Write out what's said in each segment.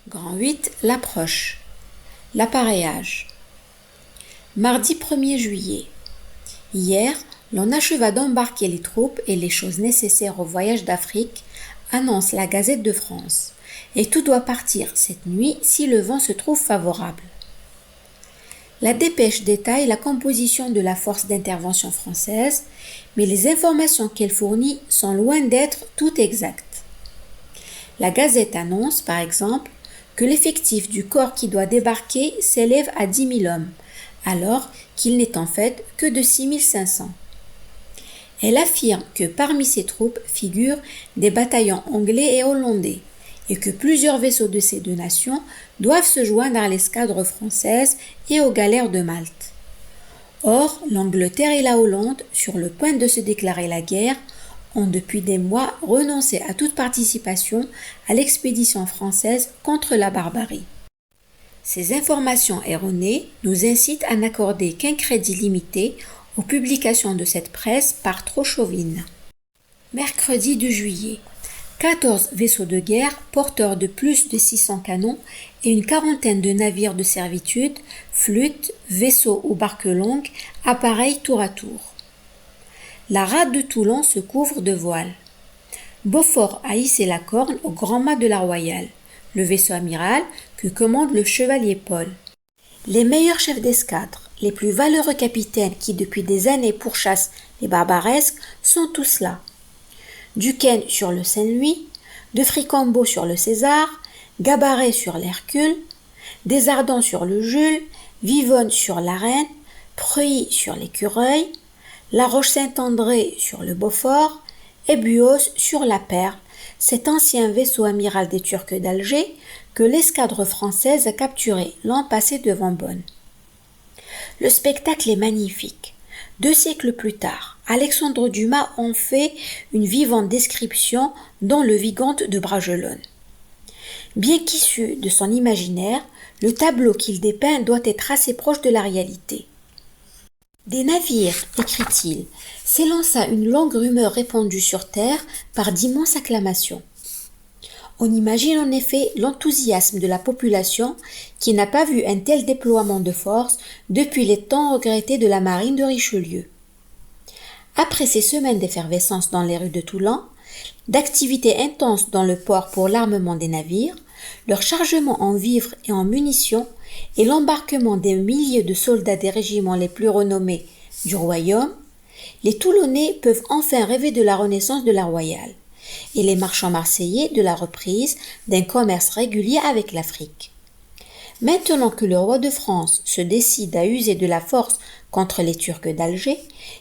Grand 8, l'approche. L'appareillage. Mardi 1er juillet. Hier, l'on acheva d'embarquer les troupes et les choses nécessaires au voyage d'Afrique, annonce la Gazette de France, et tout doit partir cette nuit si le vent se trouve favorable. La dépêche détaille la composition de la force d'intervention française, mais les informations qu'elle fournit sont loin d'être toutes exactes. La Gazette annonce, par exemple, que l'effectif du corps qui doit débarquer s'élève à 10 000 hommes, alors qu'il n'est en fait que de 6 500. Elle affirme que parmi ces troupes figurent des bataillons anglais et hollandais, et que plusieurs vaisseaux de ces deux nations doivent se joindre à l'escadre française et aux galères de Malte. Or, l'Angleterre et la Hollande, sur le point de se déclarer la guerre, ont depuis des mois renoncé à toute participation à l'expédition française contre la barbarie. Ces informations erronées nous incitent à n'accorder qu'un crédit limité aux publications de cette presse par trop chauvine. Mercredi 2 juillet. 14 vaisseaux de guerre porteurs de plus de 600 canons et une quarantaine de navires de servitude, flûtes, vaisseaux ou barques longues appareillent tour à tour. La rade de Toulon se couvre de voiles. Beaufort a hissé la corne au grand mât de la Royale, le vaisseau amiral que commande le chevalier Paul. Les meilleurs chefs d'escadre, les plus valeureux capitaines qui depuis des années pourchassent les barbaresques sont tous là. Duquesne sur le Saint-Louis, de Fricambault sur le César, Gabaret sur l'Hercule, Desardans sur le Jules, Vivonne sur la Reine, Preuilly sur l'Écureuil, La Roche-Saint-André sur le Beaufort et Buos sur la Perle, cet ancien vaisseau amiral des Turcs d'Alger que l'escadre française a capturé l'an passé devant Bonn. Le spectacle est magnifique. 2 siècles plus tard, Alexandre Dumas en fait une vivante description dans Le Vigande de Bragelonne. Bien qu'issu de son imaginaire, le tableau qu'il dépeint doit être assez proche de la réalité. Des navires, écrit-il, s'élança une longue rumeur répandue sur terre par d'immenses acclamations. On imagine en effet l'enthousiasme de la population qui n'a pas vu un tel déploiement de force depuis les temps regrettés de la marine de Richelieu. Après ces semaines d'effervescence dans les rues de Toulon, d'activité intense dans le port pour l'armement des navires, leur chargement en vivres et en munitions et l'embarquement des milliers de soldats des régiments les plus renommés du royaume, les Toulonnais peuvent enfin rêver de la renaissance de la Royale et les marchands marseillais de la reprise d'un commerce régulier avec l'Afrique. Maintenant que le roi de France se décide à user de la force contre les Turcs d'Alger,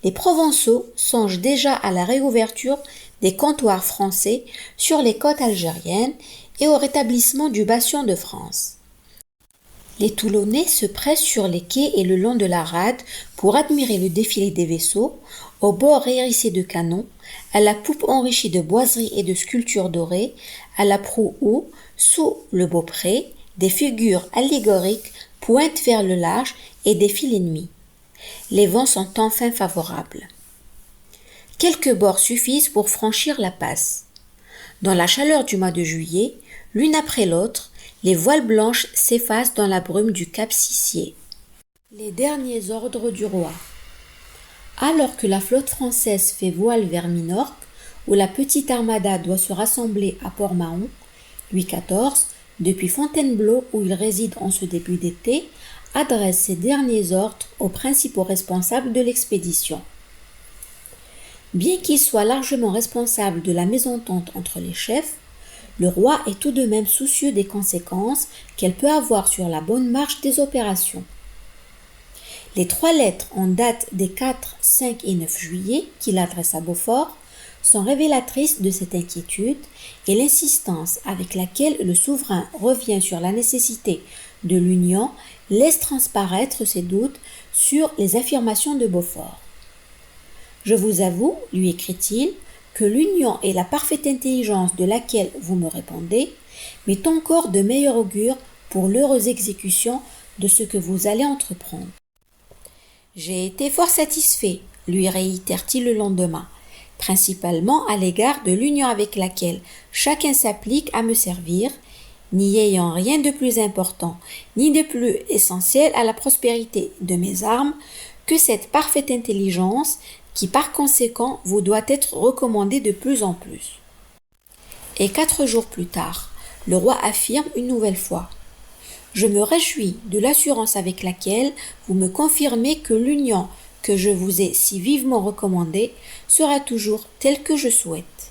les Provençaux songent déjà à la réouverture des comptoirs français sur les côtes algériennes et au rétablissement du bastion de France. Les Toulonnais se pressent sur les quais et le long de la rade pour admirer le défilé des vaisseaux, aux bords hérissés de canons, à la poupe enrichie de boiseries et de sculptures dorées, à la proue où, sous le beaupré, des figures allégoriques pointent vers le large et défient l'ennemi. Les vents sont enfin favorables. Quelques bords suffisent pour franchir la passe. Dans la chaleur du mois de juillet, l'une après l'autre, les voiles blanches s'effacent dans la brume du cap Sissier. Les derniers ordres du roi. Alors que la flotte française fait voile vers Minorque, où la petite armada doit se rassembler à Port-Mahon, Louis XIV, depuis Fontainebleau où il réside en ce début d'été, adresse ses derniers ordres aux principaux responsables de l'expédition. Bien qu'il soit largement responsable de la mésentente entre les chefs, le roi est tout de même soucieux des conséquences qu'elle peut avoir sur la bonne marche des opérations. Les 3 lettres en date des 4, 5 et 9 juillet qu'il adresse à Beaufort sont révélatrices de cette inquiétude et l'insistance avec laquelle le souverain revient sur la nécessité de l'union laisse transparaître ses doutes sur les affirmations de Beaufort. « Je vous avoue, lui écrit-il, que l'union et la parfaite intelligence de laquelle vous me répondez m'est encore de meilleur augure pour l'heureuse exécution de ce que vous allez entreprendre. J'ai été fort satisfait, lui réitère-t-il le lendemain, principalement à l'égard de l'union avec laquelle chacun s'applique à me servir n'y ayant rien de plus important ni de plus essentiel à la prospérité de mes armes que cette parfaite intelligence qui par conséquent vous doit être recommandée de plus en plus. Et 4 jours plus tard, le roi affirme une nouvelle fois: je me réjouis de l'assurance avec laquelle vous me confirmez que l'union que je vous ai si vivement recommandée sera toujours telle que je souhaite.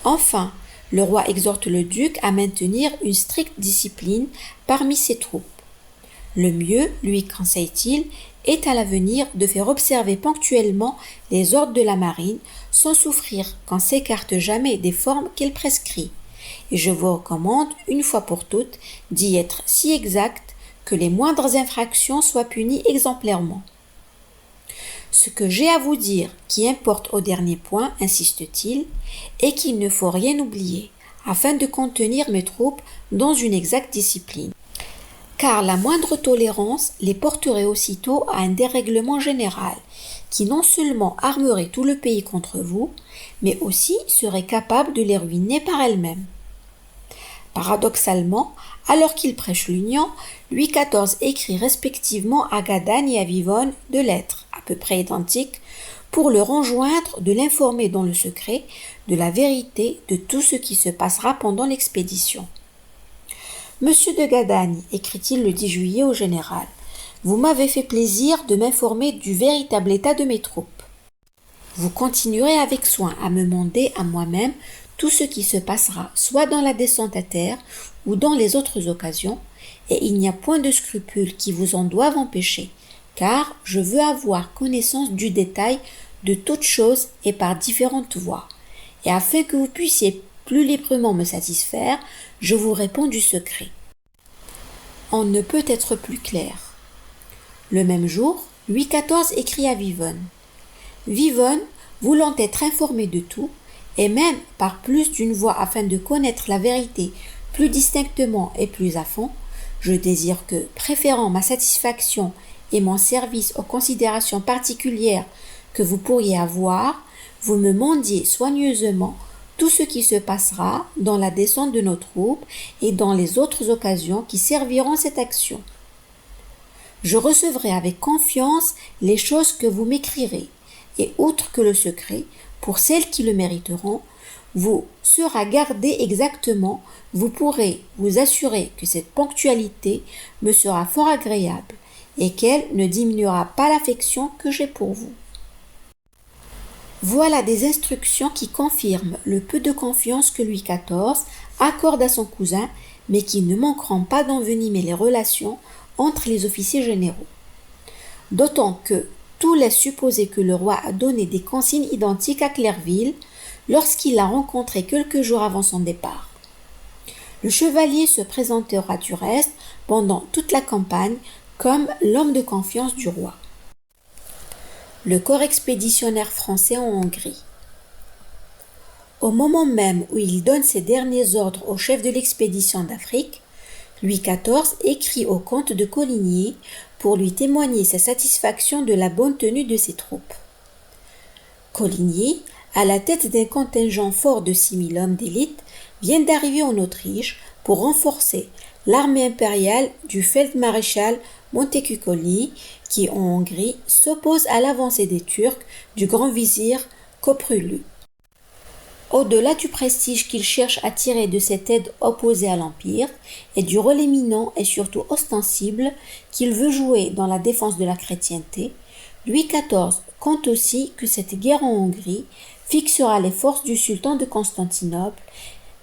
Enfin, le roi exhorte le duc à maintenir une stricte discipline parmi ses troupes. Le mieux, lui conseille-t-il, est à l'avenir de faire observer ponctuellement les ordres de la marine sans souffrir qu'on s'écarte jamais des formes qu'elle prescrit. Et je vous recommande, une fois pour toutes, d'y être si exact que les moindres infractions soient punies exemplairement. Ce que j'ai à vous dire, qui importe au dernier point, insiste-t-il, est qu'il ne faut rien oublier, afin de contenir mes troupes dans une exacte discipline. Car la moindre tolérance les porterait aussitôt à un dérèglement général, qui non seulement armerait tout le pays contre vous, mais aussi serait capable de les ruiner par elle-même. Paradoxalement, alors qu'il prêche l'union, Louis XIV écrit respectivement à Gadagne et à Vivonne 2 lettres, à peu près identiques, pour leur enjoindre de l'informer dans le secret de la vérité de tout ce qui se passera pendant l'expédition. Monsieur de Gadagne, écrit-il le 10 juillet au général, vous m'avez fait plaisir de m'informer du véritable état de mes troupes. Vous continuerez avec soin à me mander à moi-même tout ce qui se passera soit dans la descente à terre ou dans les autres occasions, et il n'y a point de scrupules qui vous en doivent empêcher, car je veux avoir connaissance du détail de toutes choses et par différentes voies, et afin que vous puissiez plus librement me satisfaire, je vous réponds du secret. On ne peut être plus clair. Le même jour, Louis XIV écrit à Vivonne. Vivonne, voulant être informé de tout, et même par plus d'une voie afin de connaître la vérité plus distinctement et plus à fond, je désire que, préférant ma satisfaction et mon service aux considérations particulières que vous pourriez avoir, vous me mandiez soigneusement tout ce qui se passera dans la descente de nos troupes et dans les autres occasions qui serviront cette action. Je recevrai avec confiance les choses que vous m'écrirez, et outre que le secret, pour celles qui le mériteront, vous sera gardé exactement, vous pourrez vous assurer que cette ponctualité me sera fort agréable et qu'elle ne diminuera pas l'affection que j'ai pour vous. Voilà des instructions qui confirment le peu de confiance que Louis XIV accorde à son cousin, mais qui ne manqueront pas d'envenimer les relations entre les officiers généraux. D'autant que tout laisse supposer que le roi a donné des consignes identiques à Clerville lorsqu'il l'a rencontré quelques jours avant son départ. Le chevalier se présentera du reste pendant toute la campagne comme l'homme de confiance du roi. Le corps expéditionnaire français en Hongrie. Au moment même où il donne ses derniers ordres au chef de l'expédition d'Afrique, Louis XIV écrit au comte de Coligny pour lui témoigner sa satisfaction de la bonne tenue de ses troupes. Coligny, à la tête d'un contingent fort de 6000 hommes d'élite, vient d'arriver en Autriche pour renforcer l'armée impériale du feld-maréchal Montecuccoli, qui en Hongrie s'oppose à l'avancée des Turcs du grand vizir Köprülü. Au-delà du prestige qu'il cherche à tirer de cette aide opposée à l'Empire et du rôle éminent et surtout ostensible qu'il veut jouer dans la défense de la chrétienté, Louis XIV compte aussi que cette guerre en Hongrie fixera les forces du sultan de Constantinople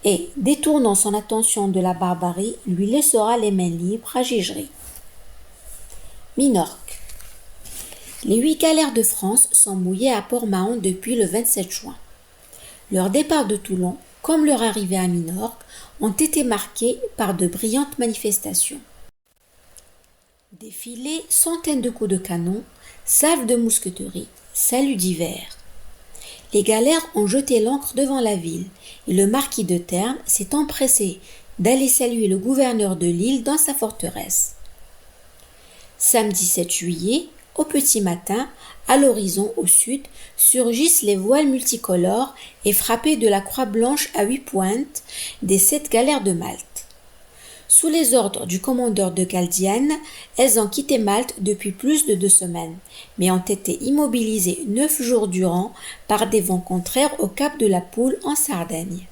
et, détournant son attention de la barbarie, lui laissera les mains libres à Gigri. Minorque. Les 8 galères de France sont mouillées à Port-Mahon depuis le 27 juin. Leur départ de Toulon, comme leur arrivée à Minorque, ont été marqués par de brillantes manifestations. Défilés, centaines de coups de canon, salves de mousqueterie, saluts divers. Les galères ont jeté l'ancre devant la ville et le marquis de Terne s'est empressé d'aller saluer le gouverneur de l'île dans sa forteresse. Samedi 7 juillet, au petit matin, à l'horizon au sud, surgissent les voiles multicolores et frappées de la croix blanche à 8 pointes des 7 galères de Malte. Sous les ordres du commandeur de Galdiane, elles ont quitté Malte depuis plus de 2 semaines, mais ont été immobilisées 9 jours durant par des vents contraires au cap de la Poule en Sardaigne.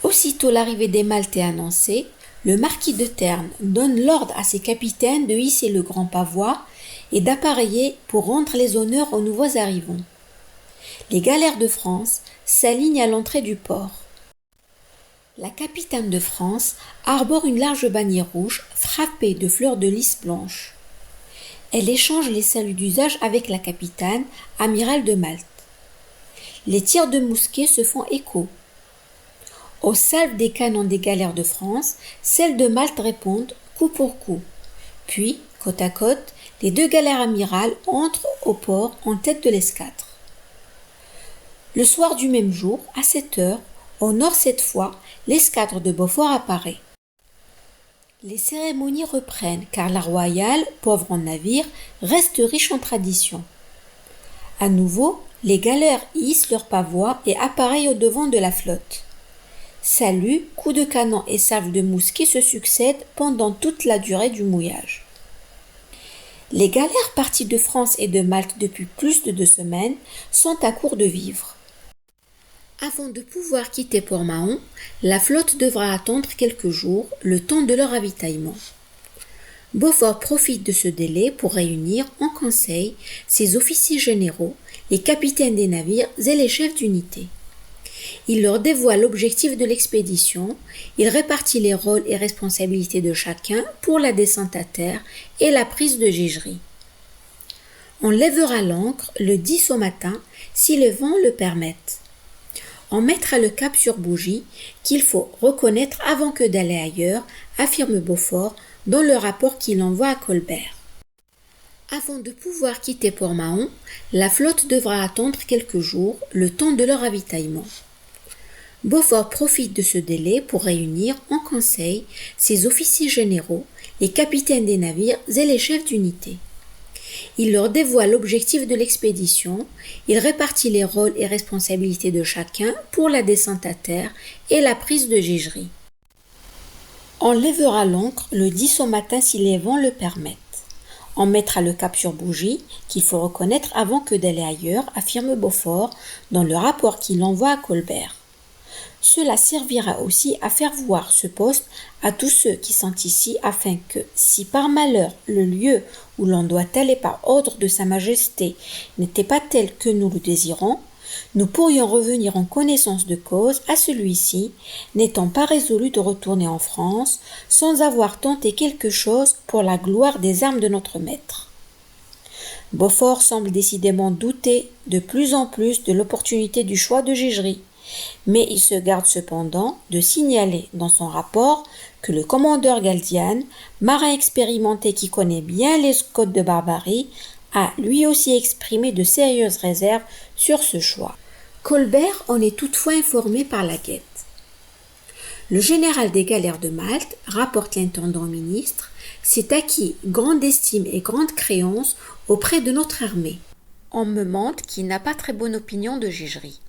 Aussitôt l'arrivée des Maltais annoncée, le marquis de Terne donne l'ordre à ses capitaines de hisser le grand pavois et d'appareiller pour rendre les honneurs aux nouveaux arrivants. Les galères de France s'alignent à l'entrée du port. La capitaine de France arbore une large bannière rouge frappée de fleurs de lys blanches. Elle échange les saluts d'usage avec la capitaine, amiral de Malte. Les tirs de mousquet se font écho. Aux salves des canons des galères de France, celles de Malte répondent coup pour coup. Puis, côte à côte, les 2 galères amirales entrent au port en tête de l'escadre. Le soir du même jour, à 7 heures, au nord cette fois, l'escadre de Beaufort apparaît. Les cérémonies reprennent car la Royale, pauvre en navires, reste riche en traditions. À nouveau, les galères hissent leurs pavois et appareillent au devant de la flotte. Saluts, coups de canon et salves de mousquet se succèdent pendant toute la durée du mouillage. Les galères parties de France et de Malte depuis plus de 2 semaines sont à court de vivres. Avant de pouvoir quitter Port-Mahon, la flotte devra attendre quelques jours, le temps de leur ravitaillement. Beaufort profite de ce délai pour réunir en conseil ses officiers généraux, les capitaines des navires et les chefs d'unité. Il leur dévoile l'objectif de l'expédition, il répartit les rôles et responsabilités de chacun pour la descente à terre et la prise de Gigery. On lèvera l'ancre le 10 au matin si le vent le permette. On mettra le cap sur Bougie, qu'il faut reconnaître avant que d'aller ailleurs, affirme Beaufort dans le rapport qu'il envoie à Colbert. Avant de pouvoir quitter Port-Mahon, la flotte devra attendre quelques jours, le temps de leur ravitaillement. Beaufort profite de ce délai pour réunir en conseil ses officiers généraux, les capitaines des navires et les chefs d'unité. Il leur dévoile l'objectif de l'expédition, il répartit les rôles et responsabilités de chacun pour la descente à terre et la prise de Gigery. On lèvera l'ancre le 10 au matin si les vents le permettent. On mettra le cap sur Bougie, qu'il faut reconnaître avant que d'aller ailleurs, affirme Beaufort dans le rapport qu'il envoie à Colbert. Cela servira aussi à faire voir ce poste à tous ceux qui sont ici afin que, si par malheur le lieu où l'on doit aller par ordre de Sa Majesté n'était pas tel que nous le désirons, nous pourrions revenir en connaissance de cause à celui-ci, n'étant pas résolus de retourner en France sans avoir tenté quelque chose pour la gloire des armes de notre maître. Beaufort semble décidément douter de plus en plus de l'opportunité du choix de Gigery. Mais il se garde cependant de signaler dans son rapport que le commandeur Galdiane, marin expérimenté qui connaît bien les côtes de Barbarie, a lui aussi exprimé de sérieuses réserves sur ce choix. Colbert en est toutefois informé par la Guette. Le général des galères de Malte, rapporte l'intendant au ministre, s'est acquis grande estime et grande créance auprès de notre armée. On me mente qu'il n'a pas très bonne opinion de Gigery.